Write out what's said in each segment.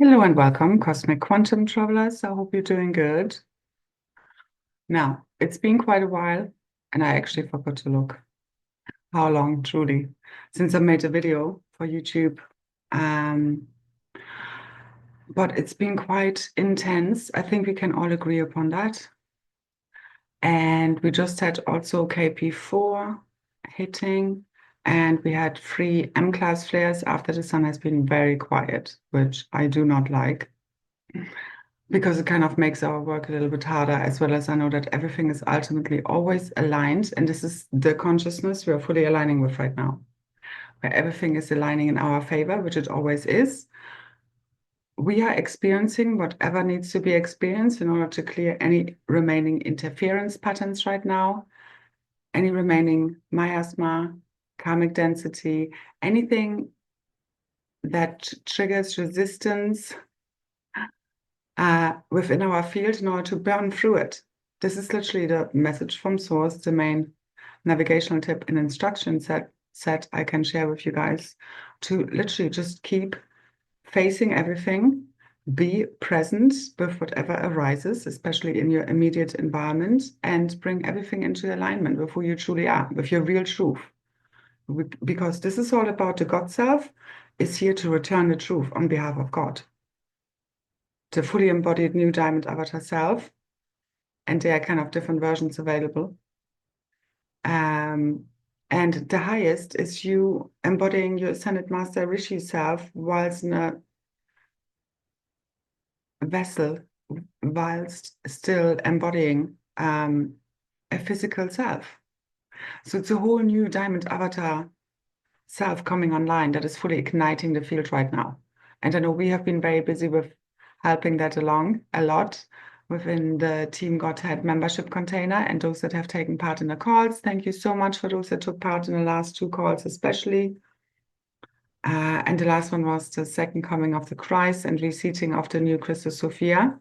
Hello and welcome, Cosmic Quantum Travelers. I hope you're doing good. Now, it's been quite a while, and I actually forgot to look how long, truly, since I made a video for YouTube. Um, but it's been quite intense. I think we can all agree upon that. And we just had also KP4 hitting, and we had 3 M-class flares after the sun has been very quiet, which I do not like, because it kind of makes our work a little bit harder, as well as I know that everything is ultimately always aligned. And this is the consciousness we are fully aligning with right now, where everything is aligning in our favor, which it always is. We are experiencing whatever needs to be experienced in order to clear any remaining interference patterns right now, any remaining miasma, karmic density, anything that triggers resistance within our field in order to burn through it. This is literally the message from Source, the main navigational tip and instruction set I can share with you guys, to literally just keep facing everything, be present with whatever arises, especially in your immediate environment, and bring everything into alignment with who you truly are, with your real truth. Because this is all about the God self is here to return the truth on behalf of God. The fully embodied new diamond avatar self, and there are kind of different versions available. And the highest is you embodying your ascended master Rishi self whilst in a vessel, whilst still embodying a physical self. So it's a whole new diamond avatar self coming online that is fully igniting the field right now. And I know we have been very busy with helping that along a lot within the Team Godhead membership container, and those that have taken part in the calls. Thank you so much for those that took part in the last 2 calls, especially. And the last one was the second coming of the Christ and reseating of the new CHRISTOS-SOPHIA.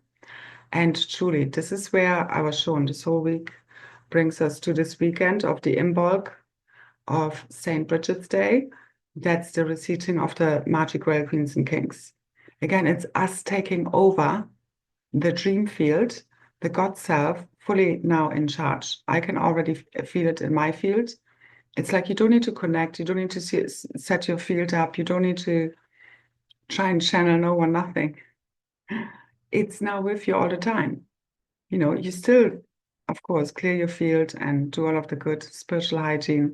And truly, this is where I was shown this whole week brings us to this weekend of the Imbolc of St. Bridget's Day. That's the reseating of the MAJI GRAIL Queens and Kings. Again, it's us taking over the dream field, the God self, fully now in charge. I can already feel it in my field. It's like you don't need to connect, you don't need to set your field up, you don't need to try and channel no one, nothing. It's now with you all the time. You know, you still, of course, clear your field and do all of the good spiritual hygiene.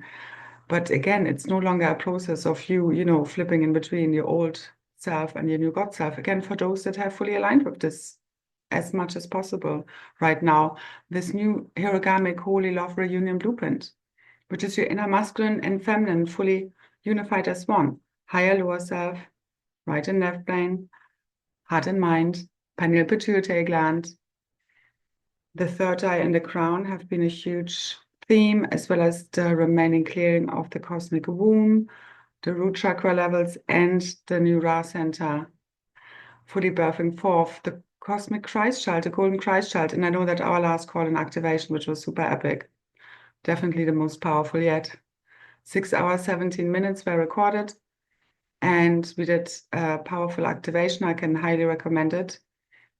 But again, it's no longer a process of you, flipping in between your old self and your new God self. Again, for those that have fully aligned with this as much as possible right now, this new hierogamic holy love reunion blueprint, which is your inner masculine and feminine fully unified as one. Higher, lower self, right and left brain, heart and mind, pineal pituitary gland. The third eye and the crown have been a huge theme, as well as the remaining clearing of the cosmic womb, the root chakra levels, and the new Ra center, fully birthing forth the cosmic Christ child, the golden Christ child. And I know that our last call and activation, which was super epic, definitely the most powerful yet. 6 hours, 17 minutes were recorded, and we did a powerful activation. I can highly recommend it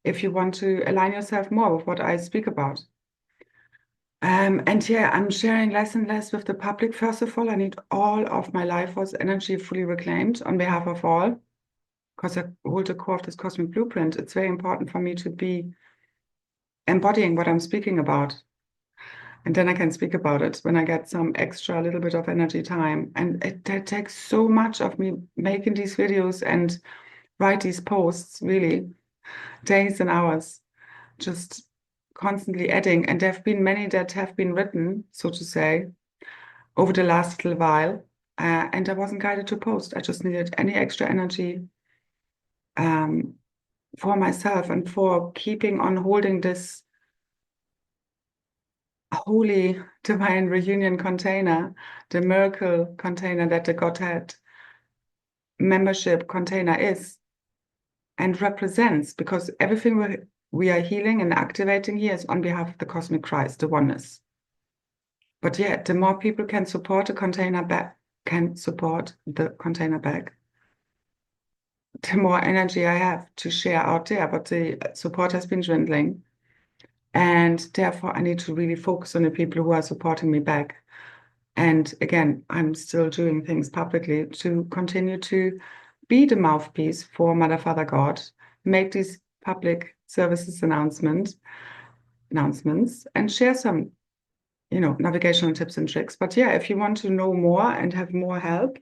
if you want to align yourself more with what I speak about. And yeah, I'm sharing less and less with the public. First of all, I need all of my life force energy fully reclaimed on behalf of all, because I hold the core of this cosmic blueprint. It's very important for me to be embodying what I'm speaking about. And then I can speak about it when I get some extra little bit of energy time. And that takes so much of me making these videos and write these posts, really, days and hours, just constantly adding. And there have been many that have been written, so to say, over the last little while. And I wasn't guided to post. I just needed any extra energy for myself and for keeping on holding this holy divine reunion container, the miracle container that the Godhead membership container is and represents, because everything we are healing and activating here is on behalf of the cosmic Christ, the oneness. But yeah, the more people can support the container back, the more energy I have to share out there, but the support has been dwindling. And therefore, I need to really focus on the people who are supporting me back. And again, I'm still doing things publicly to continue to be the mouthpiece for Mother, Father, God, make these public services announcements, and share some, navigational tips and tricks. But yeah, if you want to know more and have more help,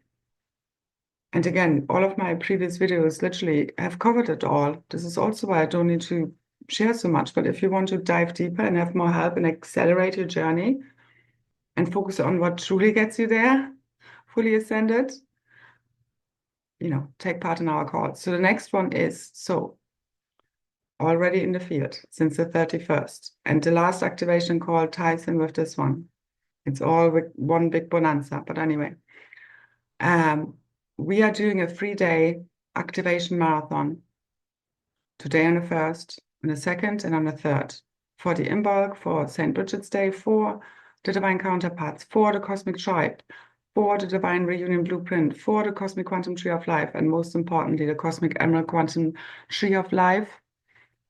and again, all of my previous videos literally have covered it all. This is also why I don't need to share so much. But if you want to dive deeper and have more help and accelerate your journey and focus on what truly gets you there, fully ascended, take part in our call. So the next one is, already in the field since the 31st. And the last activation call ties in with this one. It's all with one big bonanza. But anyway, we are doing a 3-day activation marathon today on the 1st, on the 2nd, and on the 3rd for the Imbolc, for St. Bridget's Day, for the Divine Counterparts, for the Cosmic Tribe, for the Divine Reunion Blueprint, for the Cosmic Quantum Tree of Life, and most importantly, the Cosmic Emerald Quantum Tree of Life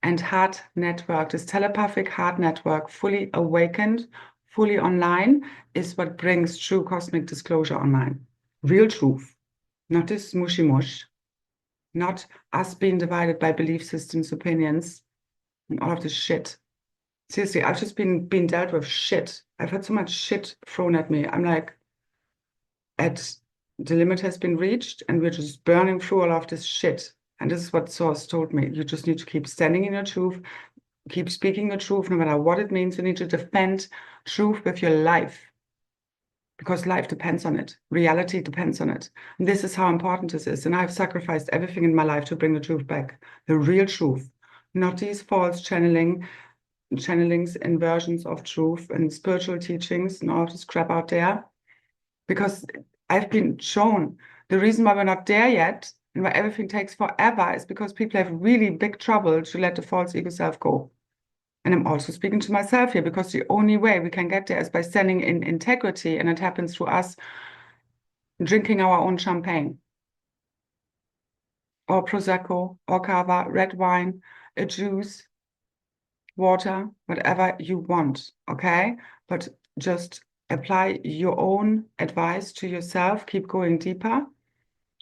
and Heart Network. This telepathic heart network, fully awakened, fully online, is what brings true cosmic disclosure online. Real truth, not this mushy mush, not us being divided by belief systems, opinions, and all of this shit. Seriously, I've just been dealt with shit. I've had so much shit thrown at me. I'm like, the limit has been reached, and we're just burning through all of this shit. And this is what Source told me. You just need to keep standing in your truth, keep speaking the truth, no matter what it means. You need to defend truth with your life, because life depends on it. Reality depends on it. And this is how important this is. And I've sacrificed everything in my life to bring the truth back, the real truth, not these false channelings and versions of truth and spiritual teachings and all this crap out there. Because I've been shown the reason why we're not there yet and why everything takes forever is because people have really big trouble to let the false ego self go. And I'm also speaking to myself here, because the only way we can get there is by standing in integrity, and it happens through us drinking our own champagne or Prosecco or Cava, red wine, a juice, water, whatever you want, okay? But just apply your own advice to yourself, keep going deeper.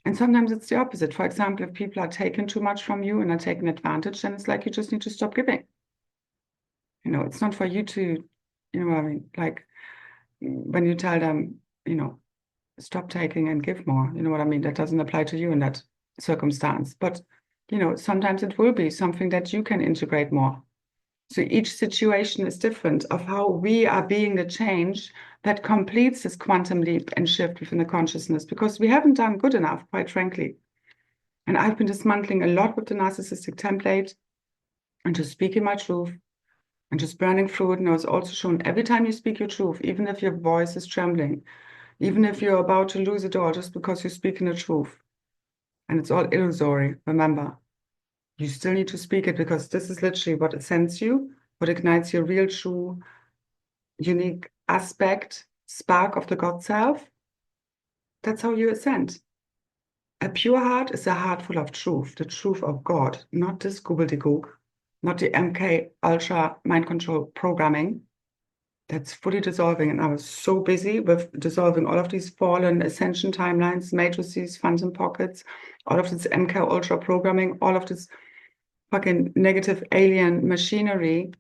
And sometimes it's the opposite. For example, if people are taking too much from you and are taking advantage, then it's like you just need to stop giving. It's not for you to, you know what I mean? Like when you tell them, stop taking and give more, you know what I mean? That doesn't apply to you in that circumstance. But, sometimes it will be something that you can integrate more. So each situation is different of how we are being the change that completes this quantum leap and shift within the consciousness, because we haven't done good enough, quite frankly. And I've been dismantling a lot with the narcissistic template and just speaking my truth and just burning through it. And I was also shown every time you speak your truth, even if your voice is trembling, even if you're about to lose it all just because you're speaking the truth. And it's all illusory, remember. You still need to speak it, because this is literally what ascends you, what ignites your real, true, unique aspect, spark of the God self. That's how you ascend. A pure heart is a heart full of truth, the truth of God, not this gobbledygook, not the MK Ultra mind control programming. That's fully dissolving. And I was so busy with dissolving all of these fallen ascension timelines, matrices, phantom pockets, all of this MK Ultra programming, all of this fucking negative alien machinery.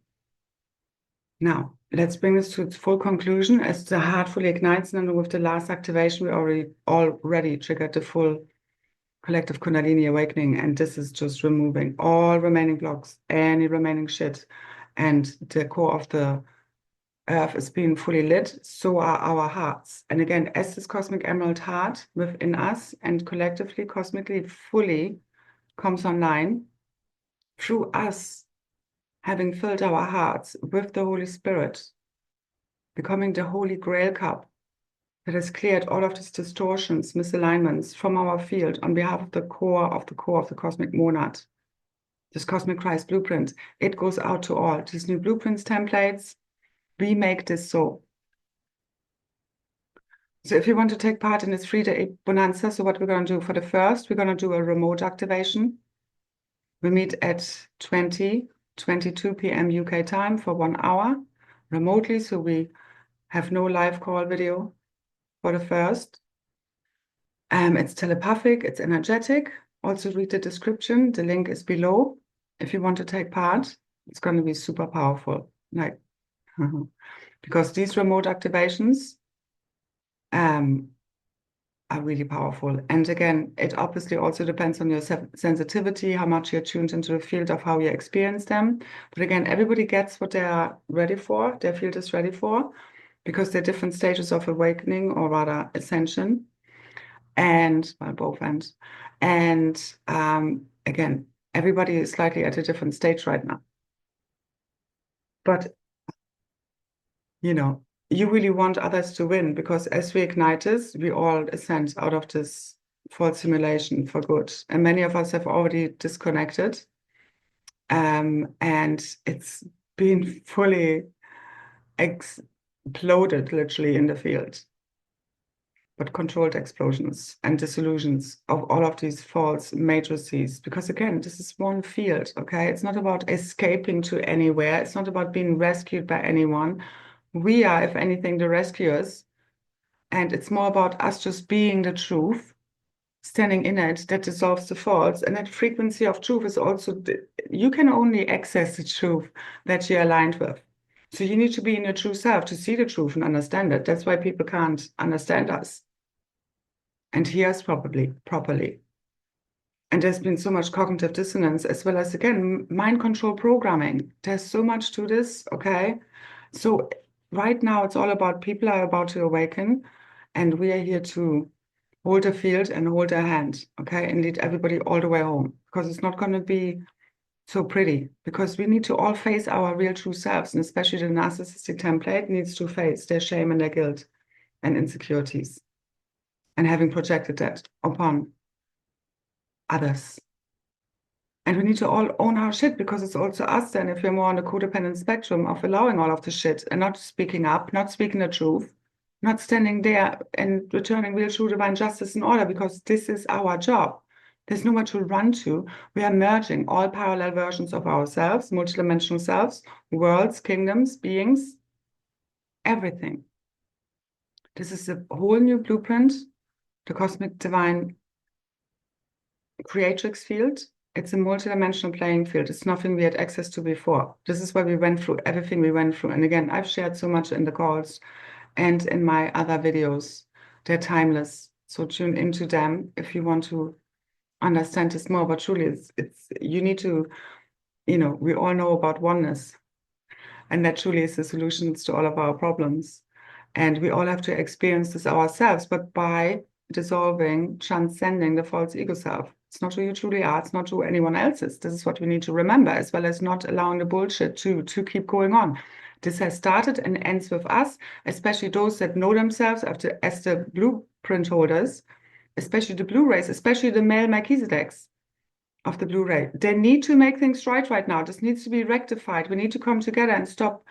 Now, let's bring this to its full conclusion as the heart fully ignites. And with the last activation, we already triggered the full collective Kundalini awakening. And this is just removing all remaining blocks, any remaining shit. And the core of the earth is being fully lit. So are our hearts. And again, as this cosmic emerald heart within us and collectively, cosmically, fully comes online, through us having filled our hearts with the Holy Spirit, becoming the Holy Grail cup that has cleared all of these distortions, misalignments from our field on behalf of the core of the cosmic monad, this cosmic Christ blueprint. It goes out to all. These new blueprints, templates, we make this so. So if you want to take part in this 3-day bonanza, so what we're going to do for the first, we're going to do a remote activation. We meet at 22 p.m. UK time for 1 hour remotely. So we have no live call video for the first. It's telepathic, it's energetic. Also read the description. The link is below. If you want to take part, it's going to be super powerful. Like, because these remote activations are really powerful. And again, it obviously also depends on your sensitivity, how much you're tuned into the field of how you experience them. But again, everybody gets what they are ready for, their field is ready for, because they're different stages of awakening, or rather ascension, and well, both ends. And again, everybody is slightly at a different stage right now. But you really want others to win, because as we ignite this, we all ascend out of this false simulation for good. And many of us have already disconnected. And it's been fully exploded literally in the field. But controlled explosions and dissolutions of all of these false matrices. Because again, this is one field, okay? It's not about escaping to anywhere. It's not about being rescued by anyone. We are, if anything, the rescuers. And it's more about us just being the truth, standing in it, that dissolves the false. And that frequency of truth is also, you can only access the truth that you're aligned with. So you need to be in your true self to see the truth and understand it. That's why people can't understand us and hear us properly. And there's been so much cognitive dissonance, as well as, again, mind control programming. There's so much to this, okay? So right now, it's all about people are about to awaken, and we are here to hold the field and hold their hand, okay? And lead everybody all the way home, because it's not going to be so pretty, because we need to all face our real true selves, and especially the narcissistic template needs to face their shame and their guilt and insecurities, and having projected that upon others. And we need to all own our shit, because it's also us then, if we're more on the codependent spectrum of allowing all of the shit and not speaking up, not speaking the truth, not standing there and returning real, true, divine justice and order, because this is our job. There's nowhere to run to. We are merging all parallel versions of ourselves, multidimensional selves, worlds, kingdoms, beings, everything. This is a whole new blueprint, the cosmic divine creatrix field. It's a multidimensional playing field. It's nothing we had access to before. This is why we went through everything we went through. And again, I've shared so much in the calls and in my other videos. They're timeless. So tune into them if you want to understand this more. But truly, it's you need to, we all know about oneness. And that truly is the solutions to all of our problems. And we all have to experience this ourselves, but by dissolving, transcending the false ego self. It's not who you truly are. It's not who anyone else is. This is what we need to remember, as well as not allowing the bullshit to keep going on. This has started and ends with us, especially those that know themselves as the blueprint holders, especially the Blu-rays, especially the male Melchizedeks of the Blu-ray. They need to make things right now. This needs to be rectified. We need to come together and stop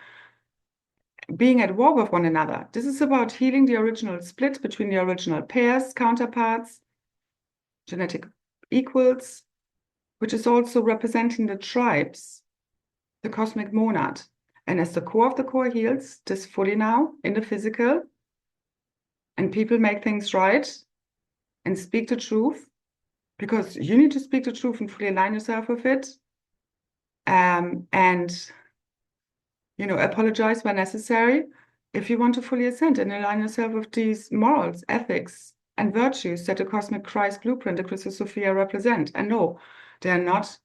being at war with one another. This is about healing the original split between the original pairs, counterparts, genetic equals, which is also representing the tribes, the cosmic monad. And as the core of the core heals this fully now in the physical, and people make things right and speak the truth, because you need to speak the truth and fully align yourself with it. And apologize when necessary if you want to fully ascend and align yourself with these morals, ethics, and virtues that the cosmic Christ blueprint, the CHRISTOS-SOPHIA, represent. And no, they are not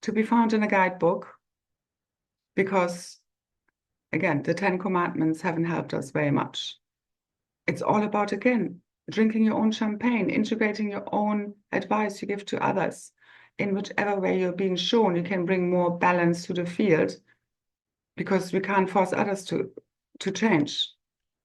to be found in a guidebook, because, again, the 10 Commandments haven't helped us very much. It's all about, again, drinking your own champagne, integrating your own advice you give to others. In whichever way you're being shown, you can bring more balance to the field, because we can't force others to change.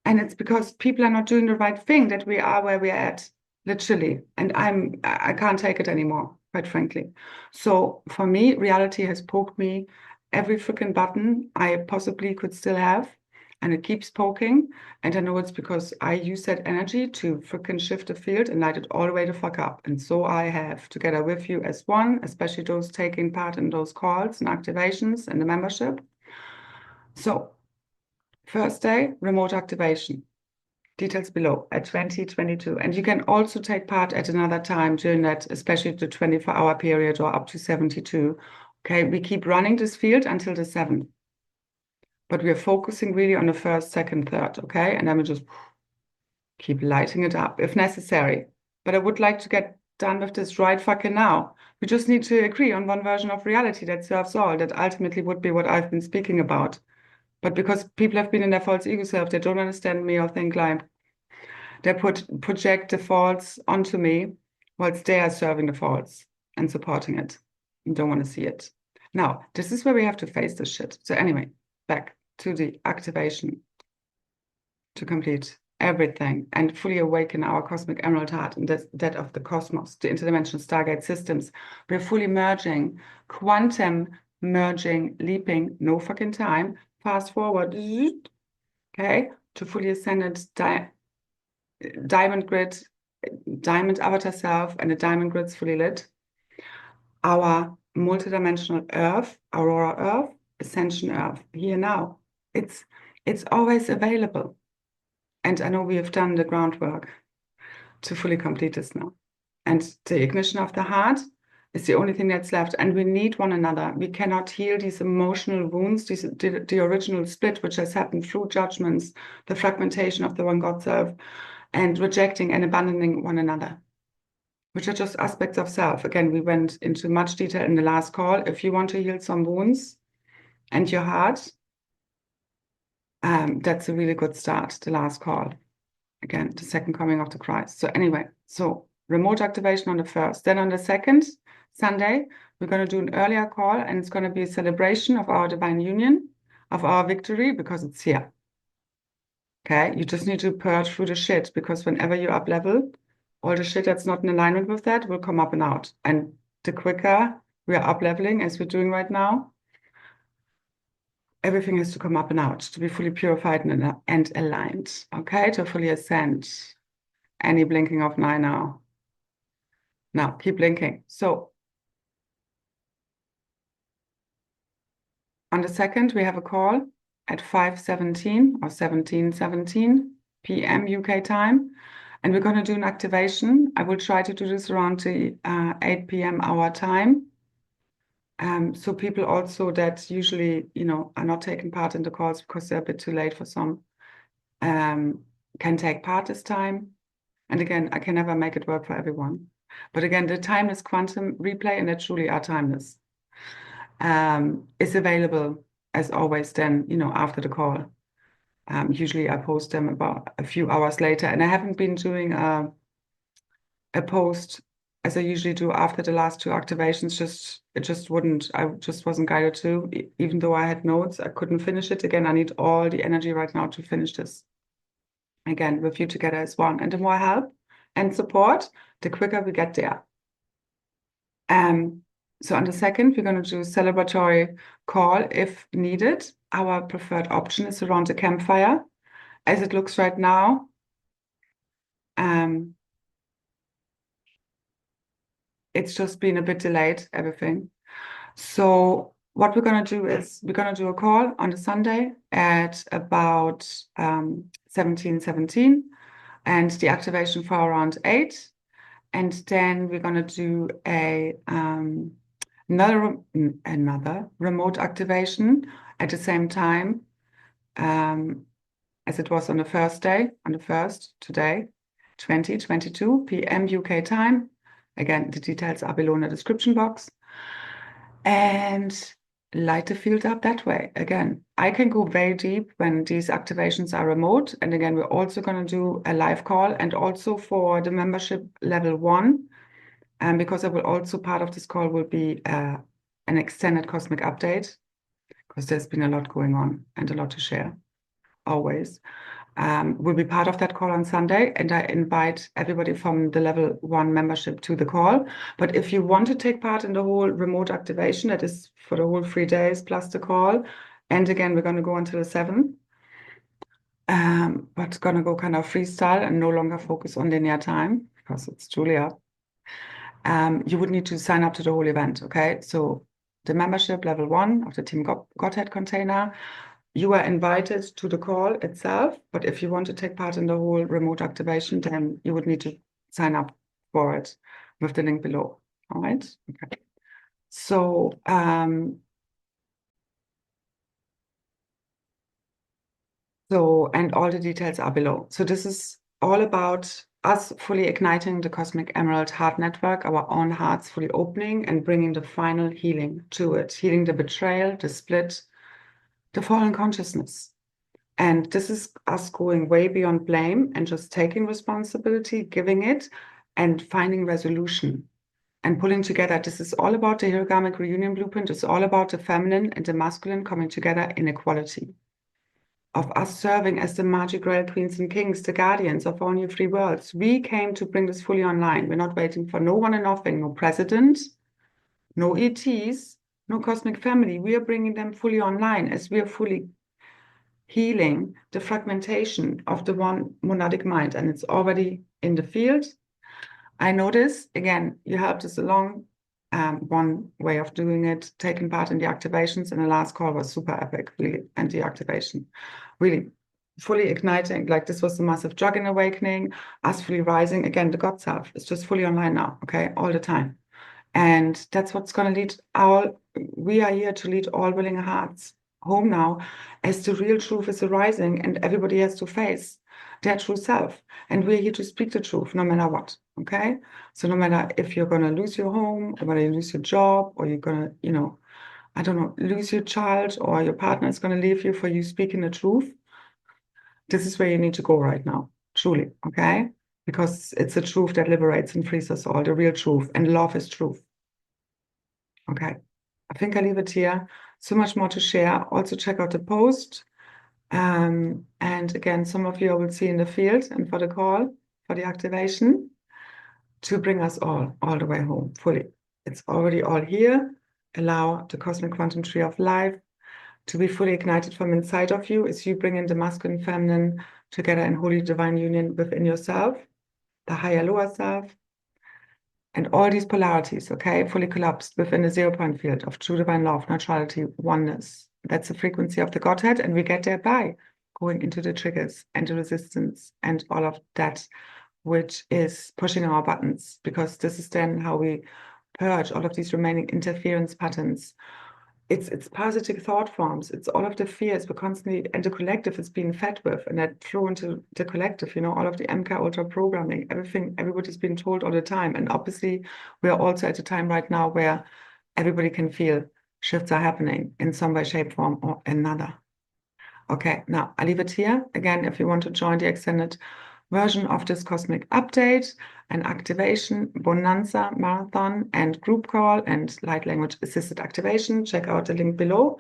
And it's because people are not doing the right thing that we are where we're at, literally. And I can't take it anymore, quite frankly. So for me, reality has poked me every freaking button I possibly could still have. and it keeps poking. And I know it's because I use that energy to freaking shift the field and light it all the way the fuck up. And so I have, together with you as one, especially those taking part in those calls and activations and the membership. So first day, remote activation. Details below at 2022. And you can also take part at another time during that, especially the 24-hour period or up to 72. Okay, we keep running this field until the 7th. But we are focusing really on the first, second, third, okay? And then we just keep lighting it up if necessary. But I would like to get done with this right fucking now. We just need to agree on one version of reality that serves all, that ultimately would be what I've been speaking about. But because people have been in their false ego self, they don't understand me or think like they project the faults onto me whilst they are serving the faults and supporting it. You don't want to see it. Now, this is where we have to face this shit. So anyway, back to the activation to complete everything and fully awaken our cosmic emerald heart and that of the cosmos, the interdimensional Stargate systems. We're fully merging, quantum merging, leaping, no fucking time, fast forward, okay, to fully ascended diamond grid, diamond avatar self, and the diamond grid's fully lit. Our multidimensional earth, aurora earth, ascension earth, here now. It's always available. And I know we have done the groundwork to fully complete this now. And the ignition of the heart is the only thing that's left. And we need one another. We cannot heal these emotional wounds, the original split, which has happened through judgments, the fragmentation of the one God self, and rejecting and abandoning one another, which are just aspects of self. Again, we went into much detail in the last call. If you want to heal some wounds and your heart, that's a really good start, the last call. Again, the second coming of the Christ. So anyway, so remote activation on the 1st. Then on the 2nd, Sunday, we're going to do an earlier call, and it's going to be a celebration of our divine union, of our victory, because it's here. Okay, you just need to purge through the shit, because whenever you up level, all the shit that's not in alignment with that will come up and out. And the quicker we are up leveling, as we're doing right now, everything has to come up and out to be fully purified and aligned. Okay, to fully ascend. Any blinking of an eye now. Now, keep blinking. So, on the 2nd, we have a call at 5:17 or 17:17 p.m. UK time. And we're going to do an activation. I will try to do this around the 8 p.m. our time. So people also that usually, are not taking part in the calls because they're a bit too late for some, can take part this time. And again, I can never make it work for everyone. But again, the timeless quantum replay, and they truly are timeless, is available as always then, after the call. Usually I post them about a few hours later, and I haven't been doing a post as I usually do after the last 2 activations. I just wasn't guided to, even though I had notes, I couldn't finish it. Again, I need all the energy right now to finish this. Again, with you together as one. And the more help and support, the quicker we get there. So on the 2nd, we're going to do a celebratory call if needed. Our preferred option is around the campfire. As it looks right now, it's just been a bit delayed, everything. So what we're going to do is we're going to do a call on the Sunday at about 17:17, and the activation for around 8. And then we're going to do another remote activation at the same time as it was on the first day, on the 1st, today, 20:22 p.m. UK time. Again, the details are below in the description box. And light the field up that way. Again, I can go very deep when these activations are remote. And again, we're also going to do a live call, and also for the membership level 1, because I will also, part of this call will be an extended cosmic update, because there's been a lot going on and a lot to share, always. Will be part of that call on Sunday, and I invite everybody from the level 1 membership to the call. But if you want to take part in the whole remote activation, that is for the whole 3 days plus the call, and again, we're going to go until the 7th, but gonna go kind of freestyle and no longer focus on linear time because it's Julia. You would need to sign up to the whole event, okay? So the membership level 1 of the Team Godhead container, you are invited to the call itself, but if you want to take part in the whole remote activation, then you would need to sign up for it with the link below, all right? Okay. So, and all the details are below. So this is all about us fully igniting the Cosmic Emerald Heart Network, our own hearts fully opening and bringing the final healing to it, healing the betrayal, the split, the fallen consciousness. And this is us going way beyond blame and just taking responsibility, giving it, and finding resolution and pulling together. This is all about the Hiragamic reunion blueprint. It's all about the feminine and the masculine coming together in equality, of us serving as the MAJI, GRAIL queens and kings, the guardians of our new free worlds. We came to bring this fully online. We're not waiting for no one and nothing, no president, no ETs, no cosmic family. We are bringing them fully online as we are fully healing the fragmentation of the one monadic mind, and it's already in the field. I know this. Again, you helped us along. One way of doing it, taking part in the activations, and the last call was super epic, really, and the activation, really fully igniting. Like this was a massive dragon awakening, us fully rising. Again, the God self is just fully online now, okay, all the time. And that's what's going to lead we are here to lead all willing hearts home now, as the real truth is arising and everybody has to face their true self. And we're here to speak the truth no matter what, okay? So no matter if you're going to lose your home, or whether you lose your job, or you're going to, I don't know, lose your child, or your partner is going to leave you for you speaking the truth, this is where you need to go right now, truly, okay? Because it's the truth that liberates and frees us all, the real truth, and love is truth. Okay, I think I leave it here. So much more to share. Also check out the post. And again, some of you I will see in the field and for the call, for the activation, to bring us all the way home fully. It's already all here. Allow the cosmic quantum tree of life to be fully ignited from inside of you as you bring in the masculine and feminine together in holy divine union within yourself, the higher lower self, and all these polarities, okay, fully collapsed within the 0-point field of true divine love, neutrality, oneness. That's the frequency of the Godhead, and we get there by going into the triggers and the resistance and all of that, which is pushing our buttons, because this is then how we purge all of these remaining interference patterns. It's parasitic thought forms. It's all of the fears we're constantly, and the collective is being fed with, and that flow into the collective, all of the MK Ultra programming, everything, everybody's being told all the time. And obviously, we are also at a time right now where everybody can feel shifts are happening in some way, shape, form, or another. Okay, now I leave it here. Again, if you want to join the extended version of this cosmic update and activation, bonanza, marathon, and group call, and light language assisted activation, check out the link below.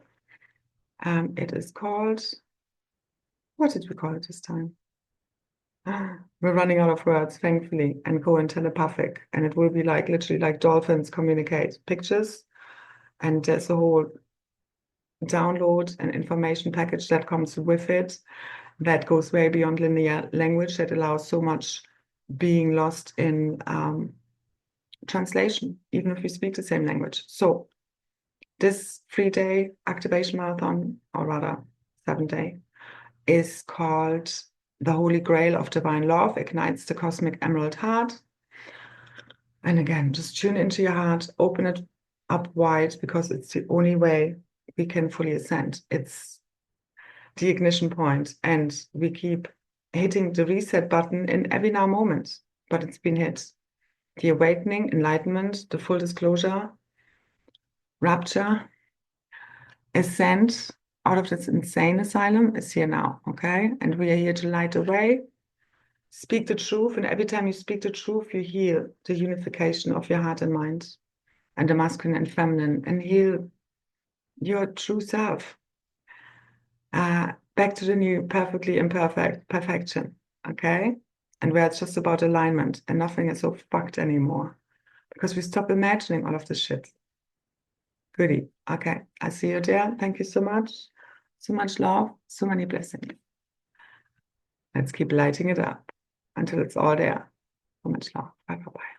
It is called, what did we call it this time? We're running out of words, thankfully, and go in telepathic. And it will be like literally like dolphins communicate pictures. And there's a whole download and information package that comes with it that goes way beyond linear language, that allows so much being lost in translation, even if we speak the same language. So this 3-day activation marathon, or rather 7-day, is called the Holy Grail of Divine Love, ignites the cosmic emerald heart. And again, just tune into your heart, open it up wide, because it's the only way we can fully ascend. It's the ignition point, and we keep hitting the reset button in every now moment, but it's been hit. The awakening, enlightenment, the full disclosure, rapture, ascent out of this insane asylum is here now, okay? And we are here to light the way, speak the truth, and every time you speak the truth, you heal the unification of your heart and mind, and the masculine and feminine, and heal your true self. Back to the new perfectly imperfect perfection, okay? And where it's just about alignment and nothing is so fucked anymore, because we stop imagining all of this shit. Goodie. Okay, I see you there. Thank you so much. So much love, so many blessings. Let's keep lighting it up until it's all there. So much love. Bye bye bye.